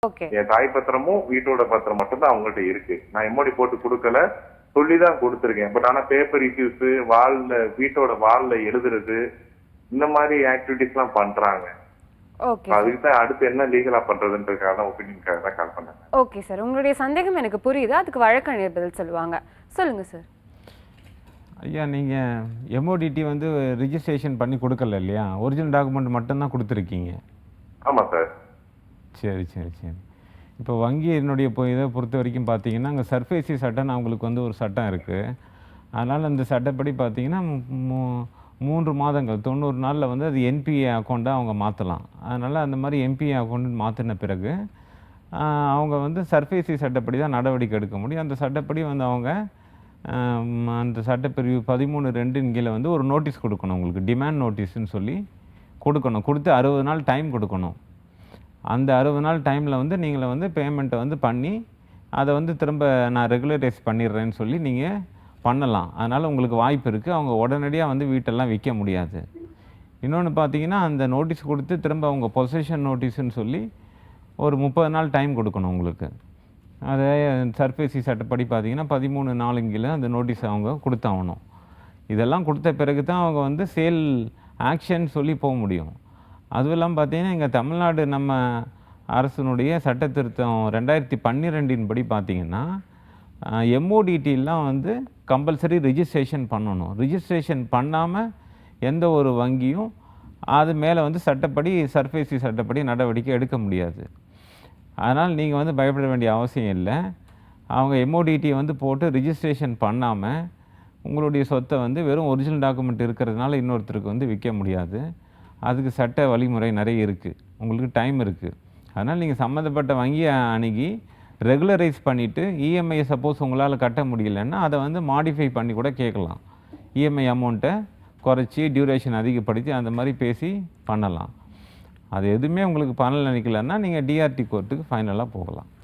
Okay. என் தாய் பத்திரமும் வீட்டோட பத்திரம் மட்டும் தான் அவங்கள்ட்ட இருக்கு. நான் எம்ஓடி போட்டு கொடுக்கல, சொல்லிதான் கொடுத்துருக்கேன். பட் ஆனா பேப்பர் இஷ்யூஸ், வீட்டோட வால்ல எழுதுறது, இந்த மாதிரி ஆக்டிவிட்டிஸ் எல்லாம் பண்றாங்க. ஓகே. அதுக்கு தான் அடுத்து என்ன லீகலா பண்றதுன்றதுக்காக தான் ஒப்பீனியனுக்காக தான் கால் பண்ணேன். ஓகே சார், உங்களுடைய சந்தேகம் எனக்கு புரியுது. அதுக்கு வழக்கறிஞர் பதில் சொல்லுவாங்க. சொல்லுங்க சார். ஐயா, நீங்கள் எம்ஓடிடி வந்து ரிஜிஸ்ட்ரேஷன் பண்ணி கொடுக்கல இல்லையா? ஒரிஜினல் டாக்குமெண்ட் மட்டும்தான் கொடுத்துருக்கீங்க. ஆமா சார். சரி சரி சரி. இப்போ வங்கியினுடைய இதை பொறுத்த வரைக்கும் பார்த்தீங்கன்னா, அங்கே சர்ஃபேசி சட்டம்னு அவங்களுக்கு வந்து ஒரு சட்டம் இருக்குது. அதனால் அந்த சட்டப்படி பார்த்தீங்கன்னா 3 மாதங்கள் 90 நாளில் வந்து அது என்பிஏ அக்கௌண்ட்டாக அவங்க மாற்றலாம். அதனால் அந்த மாதிரி என்பிஏ அக்கௌண்ட் மாற்றின பிறகு அவங்க வந்து சர்ஃபேசி சட்டப்படி தான் நடவடிக்கை எடுக்க முடியும். அந்த சட்டப்படி வந்து அவங்க அந்த சட்டப்பிரிவு 13(2) கீழே வந்து ஒரு நோட்டீஸ் கொடுக்கணும். உங்களுக்கு டிமாண்ட் நோட்டீஸ்ன்னு சொல்லி கொடுக்கணும். கொடுத்து 60 நாள் டைம் கொடுக்கணும். அந்த 60 நாள் டைமில் வந்து நீங்கள் வந்து பேமெண்ட்டை வந்து பண்ணி அதை வந்து திரும்ப நான் ரெகுலரைஸ் பண்ணிடுறேன்னு சொல்லி நீங்கள் பண்ணலாம். அதனால் உங்களுக்கு வாய்ப்பு இருக்குது. அவங்க உடனடியாக வந்து வீட்டெல்லாம் விற்க முடியாது. இன்னொன்று பார்த்தீங்கன்னா, அந்த நோட்டீஸ் கொடுத்து திரும்ப அவங்க பொசஷன் நோட்டீஸ்ன்னு சொல்லி ஒரு 30 நாள் டைம் கொடுக்கணும் உங்களுக்கு. அதை சர்ஃபேசி சட்டப்படி பார்த்தீங்கன்னா 13(4) அந்த நோட்டீஸ் அவங்க கொடுத்தாகணும். இதெல்லாம் கொடுத்த பிறகு தான் அவங்க வந்து சேல் ஆக்ஷன் சொல்லி போக முடியும். அதுவும் இல்லாமல் பார்த்தீங்கன்னா, இங்கே தமிழ்நாடு நம்ம அரசினுடைய சட்ட திருத்தம் 2012 படி பார்த்தீங்கன்னா, எம்ஓடிடிலாம் வந்து கம்பல்சரி ரிஜிஸ்ட்ரேஷன் பண்ணணும். ரிஜிஸ்ட்ரேஷன் பண்ணாமல் எந்த ஒரு வங்கியும் அது மேலே வந்து சட்டப்படி சர்ஃபேசி சட்டப்படி நடவடிக்கை எடுக்க முடியாது. அதனால் நீங்கள் வந்து பயப்பட வேண்டிய அவசியம் இல்லை. அவங்க எம்ஓடிடி வந்து போட்டு ரிஜிஸ்ட்ரேஷன் பண்ணாமல் உங்களுடைய சொத்தை வந்து வெறும் ஒரிஜினல் டாக்குமெண்ட் இருக்கிறதுனால இன்னொருத்தருக்கு வந்து விற்க முடியாது. அதுக்கு சட்ட வழிமுறை நிறைய இருக்குது. உங்களுக்கு டைம் இருக்குது. அதனால் நீங்கள் சம்மந்தப்பட்ட வங்கியை அணுகி ரெகுலரைஸ் பண்ணிவிட்டு இஎம்ஐயை சப்போஸ் உங்களால் கட்ட முடியலன்னா அதை வந்து மாடிஃபை பண்ணி கூட கேட்கலாம். இஎம்ஐ அமௌண்ட்டை குறைச்சி டியூரேஷன் அதிகப்படுத்தி அந்த மாதிரி பேசி பண்ணலாம். அது எதுவுமே உங்களுக்கு பலன் நினைக்கலன்னா நீங்கள் டிஆர்டி கோர்ட்டுக்கு ஃபைனலாக போகலாம்.